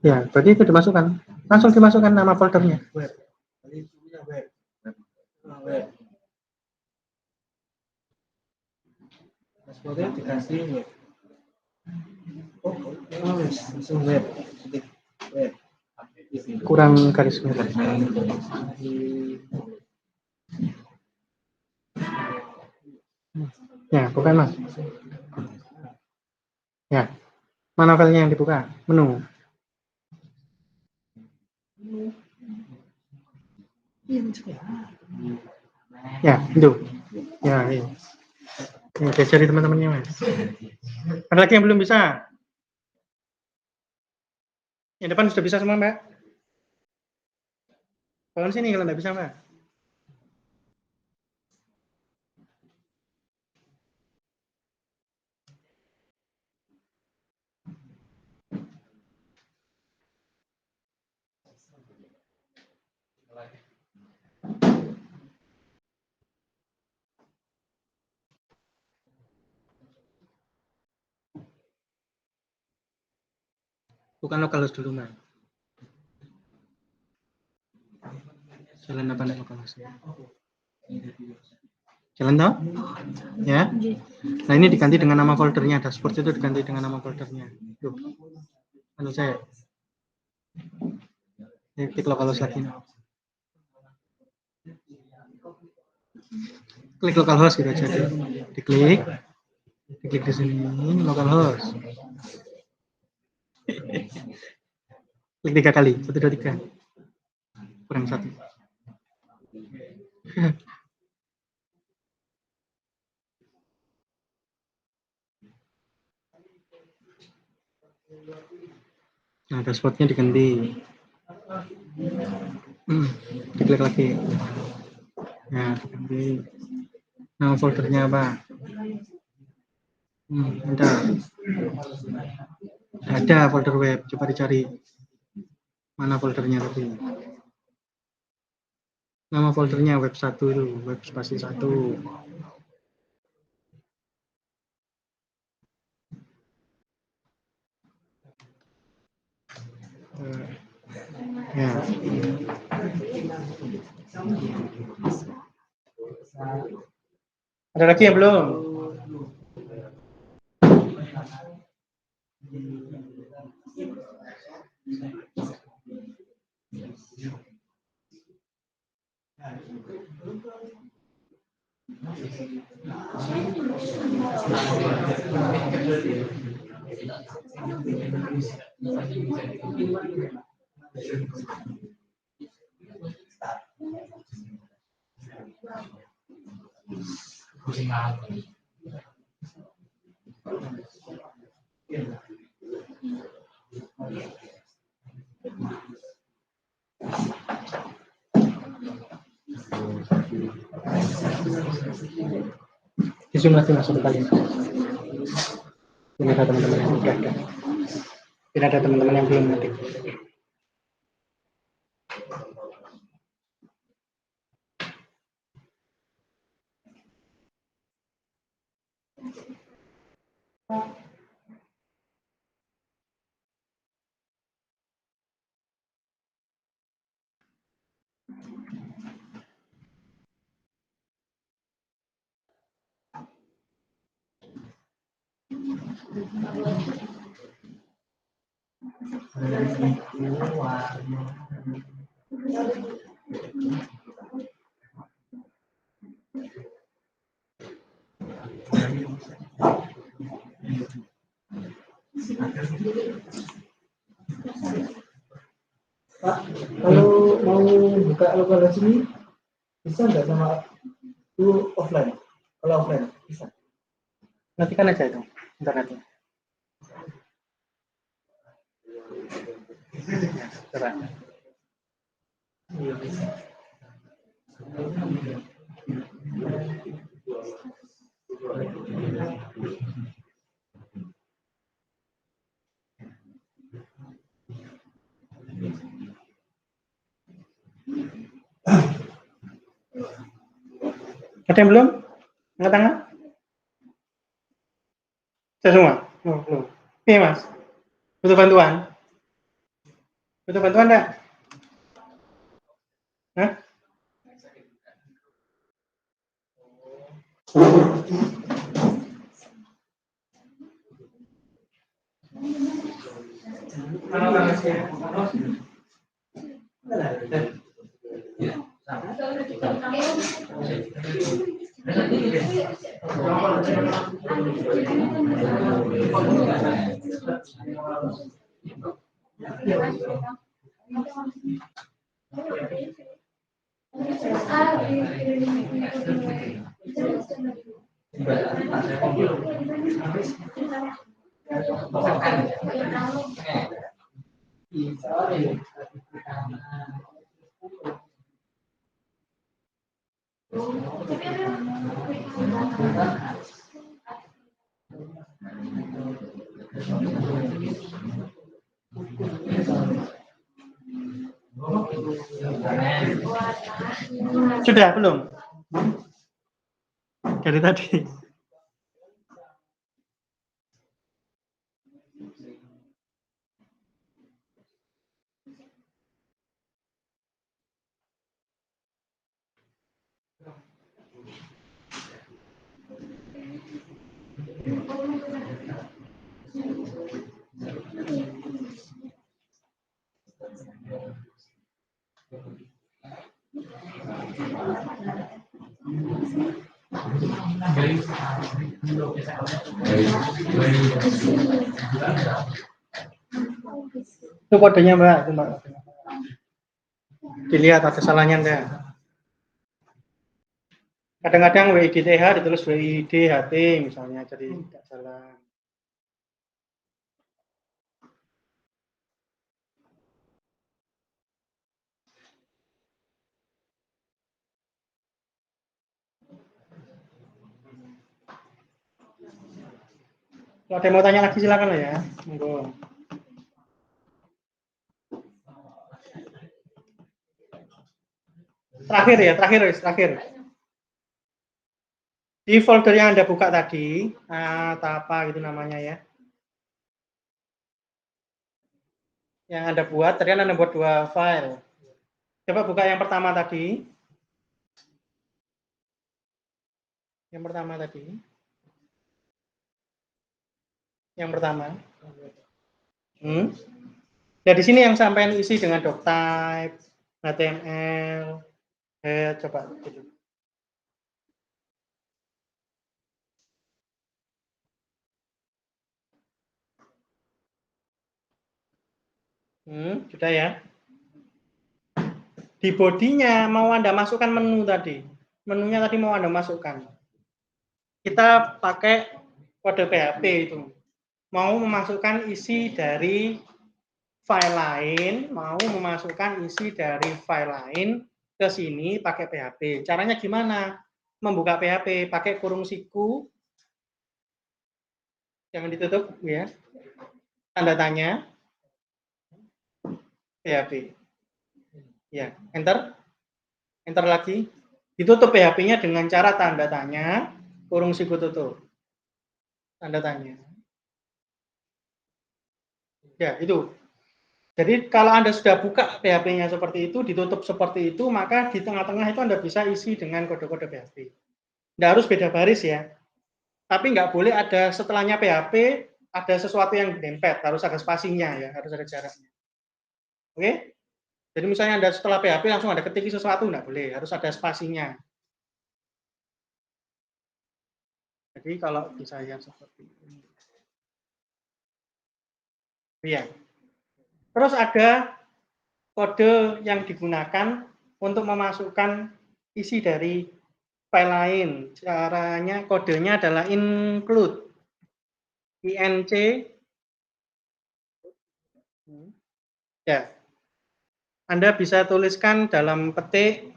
Ya, berarti itu dimasukkan. Langsung dimasukkan nama foldernya. Dashboardnya dikasih web. Oh, langsung web. Kurang garis miring. Ya, bukan Mas. Ya, mana filenya yang dibuka? Menu. Ya, itu. Ya, ini. Ini cari teman-temannya, Mas. Ada lagi yang belum bisa? Yang depan sudah bisa semua, Mbak? Bangun sini kalau nggak bisa, Mbak. Bukan localhost dulu, Mbak. Jalan apa enggak localhost? Jalan toh? Ya. Nah, ini diganti dengan nama foldernya. Dashboard itu diganti dengan nama foldernya. Tuh. Anu saya. Ini klik localhost lagi. Klik localhost gitu aja. Diklik di sini localhost. Klik 3 kali. 1, 2, 3. Kurang 1. Nah, dashboardnya diganti. Diklik lagi. Nah, diganti. Nama foldernya apa? Ada folder web. Coba dicari. Mana foldernya tadi? Nama foldernya web 1 itu, web spasi 1. Ya. Ada lagi yang belum? Di Zoom lagi masuk ke kalian. Tidak ada teman-teman yang sudah ada. Tidak ada teman-teman yang belum ngetik. Pak, kalau mau buka lokal sini bisa nggak sama itu offline? Kalau offline bisa. Nantikan aja itu internetnya. Coba. Ada yang belum? Angkat tangan? Saya semua? Oh, belum. Oke, Mas. Butuh bantuan? Butuh bantuan enggak? Hah? Sudah belum? Dari tadi. Itu kodenya Mbak, itu Mbak. Dilihat ada salahnya enggak? Kadang-kadang WIDTH ditulis WIDHT misalnya, jadi tidak salah. Kalau ada yang mau tanya lagi silakan lah ya. Monggo. Terakhir ya, terakhir. Di folder yang Anda buka tadi, atau apa gitu namanya ya. Yang Anda buat, tadi kan Anda buat 2 file. Coba buka yang pertama tadi. Yang pertama tadi. Yang pertama. Ya di sini yang sampai isi dengan doctype, HTML, head, coba gitu. Sudah ya. Di bodinya mau Anda masukkan menu tadi. Menunya tadi mau Anda masukkan. Kita pakai kode PHP itu. Mau memasukkan isi dari file lain, mau memasukkan isi dari file lain ke sini pakai PHP. Caranya gimana? Membuka PHP pakai kurung siku. Jangan ditutup ya. Tanda tanya. PHP. Ya, enter. Enter lagi. Ditutup PHP-nya dengan cara tanda tanya, kurung siku tutup. Tanda tanya. Ya, itu. Jadi kalau Anda sudah buka PHP-nya seperti itu, ditutup seperti itu, maka di tengah-tengah itu Anda bisa isi dengan kode-kode PHP. Tidak harus beda baris ya. Tapi nggak boleh ada setelahnya PHP, ada sesuatu yang dempet, harus ada spasinya ya, harus ada jaraknya. Oke? Jadi misalnya Anda setelah PHP langsung ada ketik sesuatu, nggak boleh, harus ada spasinya. Jadi kalau bisa ya seperti ini. Ya. Terus ada kode yang digunakan untuk memasukkan isi dari file lain. Caranya, kodenya adalah include. INC. Ya. Anda bisa tuliskan dalam petik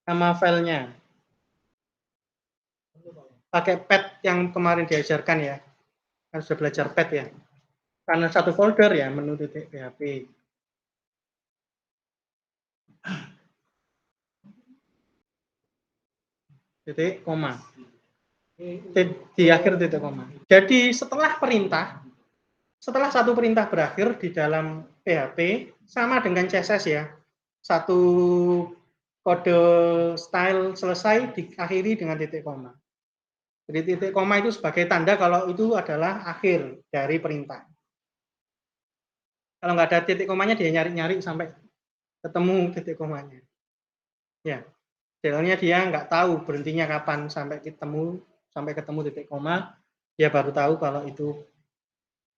nama filenya. Pakai pad yang kemarin diajarkan ya. Kan sudah belajar pad ya. Karena satu folder ya, menu .php. Titik koma. Di akhir titik koma. Jadi setelah satu perintah berakhir di dalam PHP sama dengan CSS ya. Satu kode style selesai diakhiri dengan titik koma. Jadi titik koma itu sebagai tanda kalau itu adalah akhir dari perintah. Kalau nggak ada titik komanya dia nyari-nyari sampai ketemu titik komanya. Ya, soalnya dia nggak tahu berhentinya kapan sampai ketemu titik koma, dia baru tahu kalau itu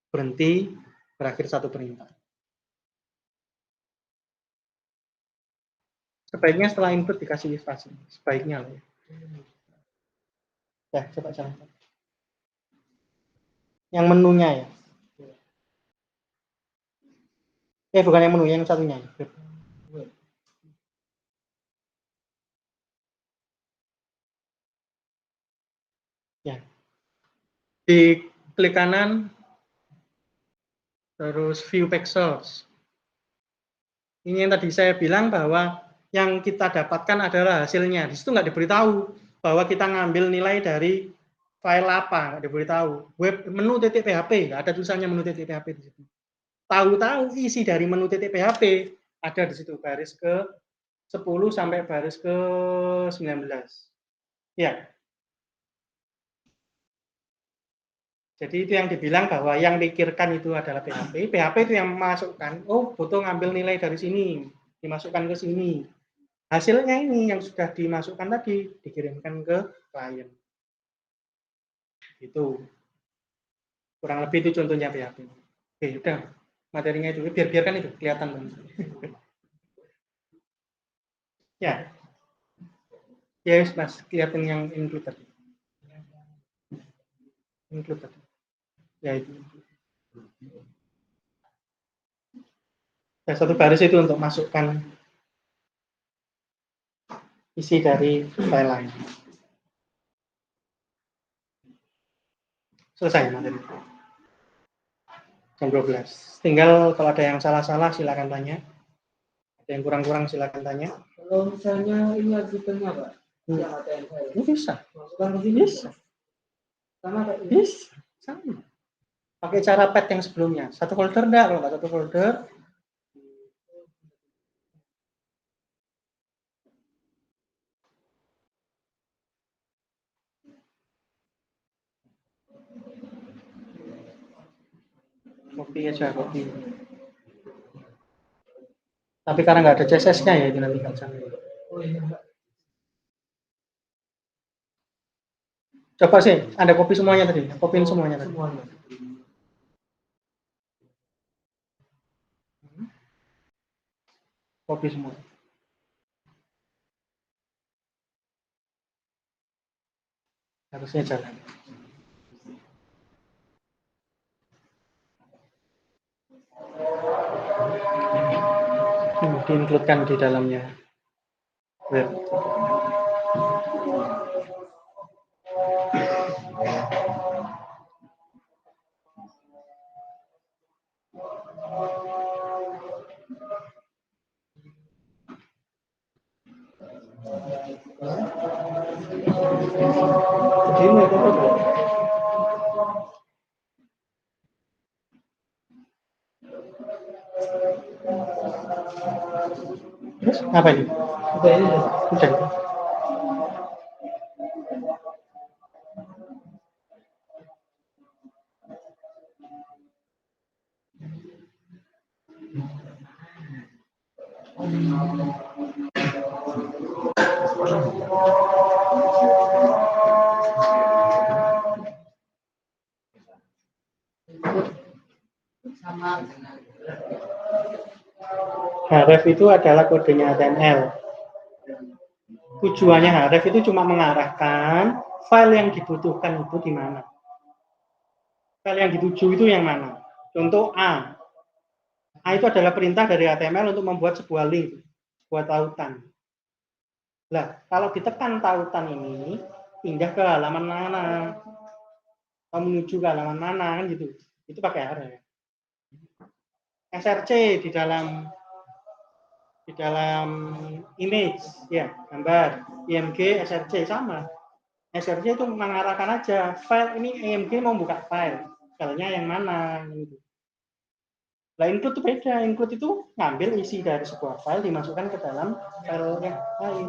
berhenti berakhir satu perintah. Sebaiknya setelah input dikasih spasi, sebaiknya lah ya. Ya, coba jalankan. Yang menunya ya. Bukan yang menu, yang satunya. Ya. Di klik kanan, terus view pixels. Ini yang tadi saya bilang bahwa yang kita dapatkan adalah hasilnya. Di situ nggak diberitahu bahwa kita ngambil nilai dari file apa, nggak diberitahu. Web menu .php, nggak ada tulisannya menu .php di situ. Tahu-tahu isi dari menu .php ada di situ, baris ke 10 sampai baris ke 19. Ya. Jadi itu yang dibilang bahwa yang pikirkan itu adalah PHP. PHP itu yang memasukkan, oh butuh ngambil nilai dari sini, dimasukkan ke sini. Hasilnya ini yang sudah dimasukkan tadi, dikirimkan ke klien. Itu. Kurang lebih itu contohnya PHP. Oke, udah. Materinya itu, biarkan itu, kelihatan. Ya. Yes, Mas, kelihatan yang include tadi. Include tadi. Ya, itu. Ya, satu baris itu untuk masukkan isi dari file lain. Selesai materi. Jam 12. Tinggal kalau ada yang salah-salah silakan tanya. Ada yang kurang-kurang silakan tanya. Kalau misalnya ini artikelnya Pak, yang ATM saya. Bisa. Masukkan ke sini. Bisa. Sama kayak ini. Bisa. Sama. Pakai cara pet yang sebelumnya. Satu folder enggak, kalau nggak satu folder. Copy aja, copy. Tapi karena nggak ada CSS-nya ya, itu nanti kan. Oh iya Pak. Coba sih, Anda copy semuanya tadi. Copyin semuanya tadi. Semuanya. Copy semua. Harusnya jalan. Diincludekan di dalamnya. Web. Jadi ini apa Pak? Terus apa ini? Udah ini udah. Udah. Sama dengan Href itu adalah kodenya HTML. Tujuannya href itu cuma mengarahkan file yang dibutuhkan itu di mana. File yang dituju itu yang mana. Contoh A. A itu adalah perintah dari HTML untuk membuat sebuah link, sebuah tautan. Nah, kalau ditekan tautan ini, pindah ke halaman mana, atau menuju ke halaman mana, kan gitu. Itu pakai href. src di dalam image, ya, gambar, img, src sama. src itu mengarahkan aja, file ini img mau buka filenya yang mana, gitu. Nah, include itu beda. Include itu ngambil isi dari sebuah file dimasukkan ke dalam file yang lain.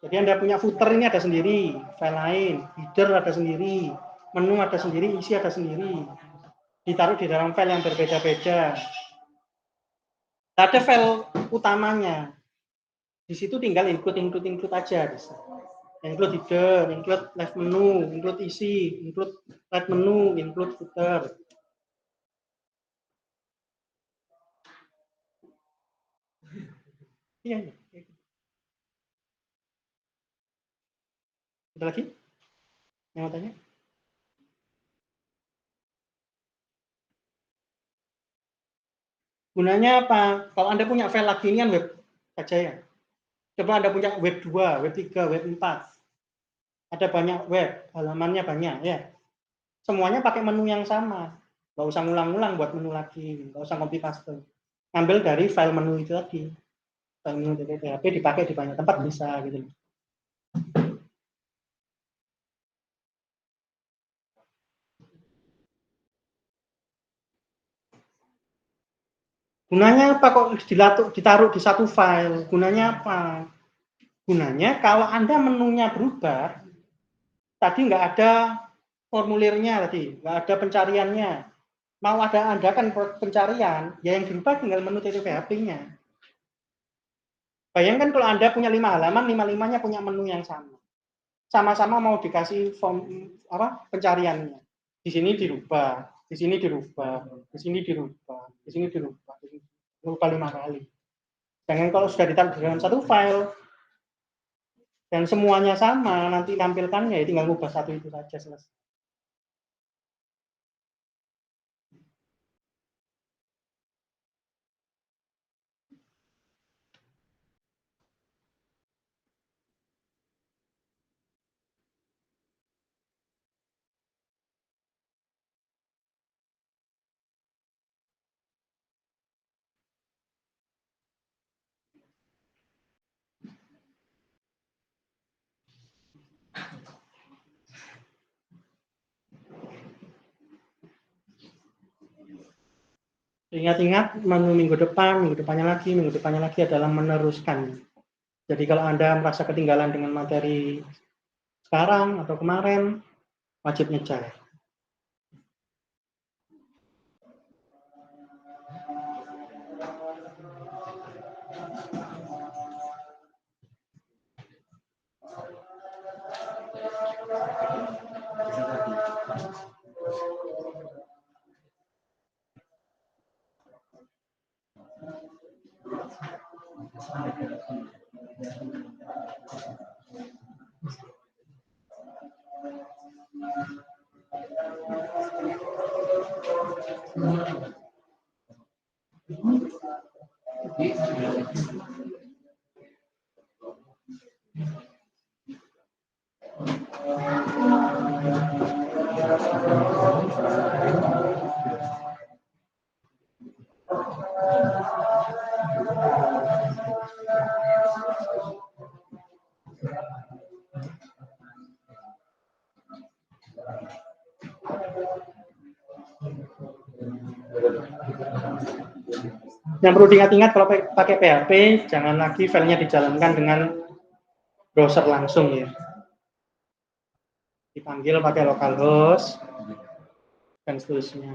Jadi Anda punya footer ini ada sendiri, file lain, header ada sendiri, menu ada sendiri, isi ada sendiri. Ditaruh di dalam file yang berbeda-beda. Ada file utamanya. Di situ tinggal include aja. Bisa. Include header, include left menu, include isi, include right menu, include footer. Iya. Ada lagi? Yang mau tanya? Gunanya apa? Kalau Anda punya file lagi ini kan web saja ya. Coba Anda punya web 2, web 3, web 4. Ada banyak web, halamannya banyak ya. Semuanya pakai menu yang sama. Nggak usah ngulang-ngulang buat menu lagi, nggak usah copy paste. Ngambil dari file menu itu tadi. File menu PHP dipakai di banyak tempat bisa gitu. Gunanya apa kok ditaruh di satu file? Gunanya apa? Gunanya kalau Anda menunya berubah, tadi nggak ada formulirnya tadi, nggak ada pencariannya. Mau ada Anda kan pencarian, ya yang dirubah tinggal menu PHP-nya. Bayangkan kalau Anda punya 5 halaman, 5-5-nya punya menu yang sama. Sama-sama mau dikasih form apa pencariannya. Di sini dirubah, di sini dirubah, di sini dirubah, di sini dirubah, dirubah 5 kali. Jangan kalau sudah ditaruh di dalam satu file dan semuanya sama, nanti tampilkannya ya tinggal ubah satu itu saja selesai. Ingat-ingat minggu depannya lagi adalah meneruskan. Jadi kalau Anda merasa ketinggalan dengan materi sekarang atau kemarin, wajib ngejar. Yang perlu diingat-ingat kalau pakai PHP, jangan lagi filenya dijalankan dengan browser langsung ya. Dipanggil pakai localhost dan seterusnya.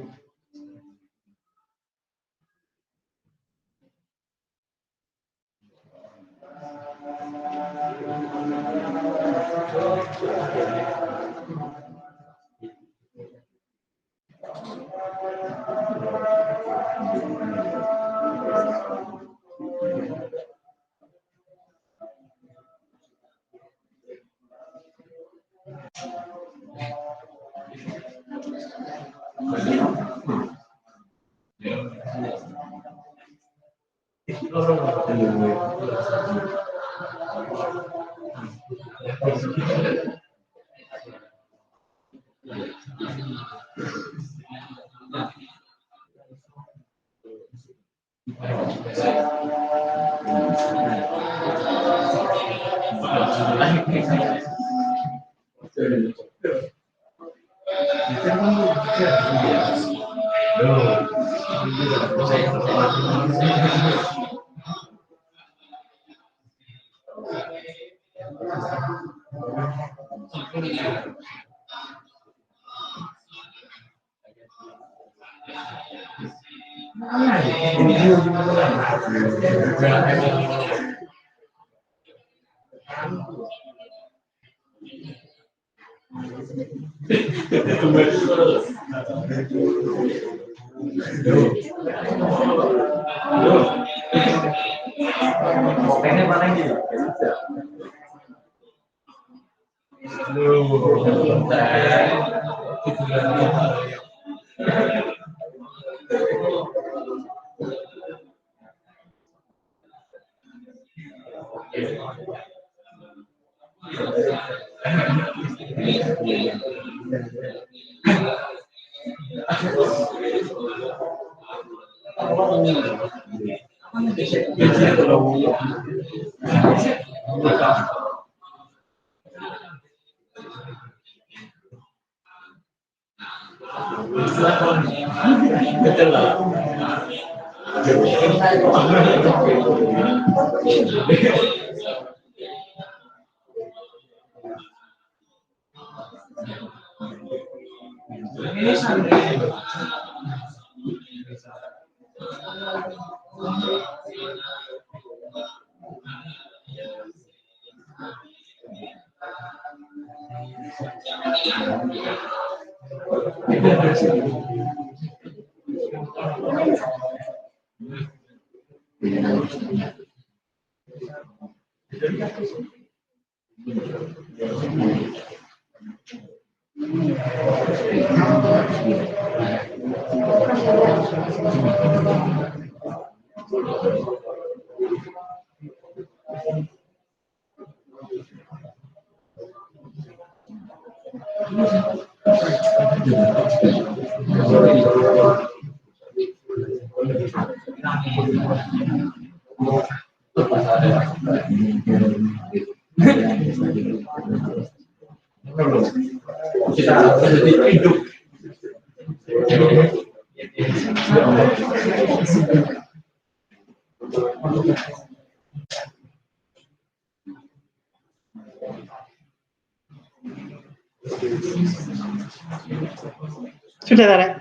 Sudah, Tarek?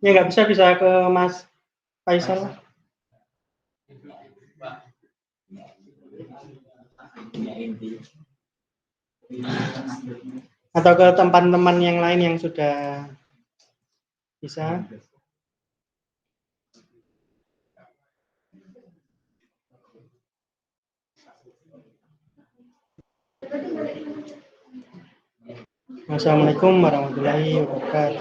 Ya nggak bisa ke Mas Faisal. Atau ke teman-teman yang lain yang sudah bisa. Wassalamualaikum warahmatullahi wabarakatuh.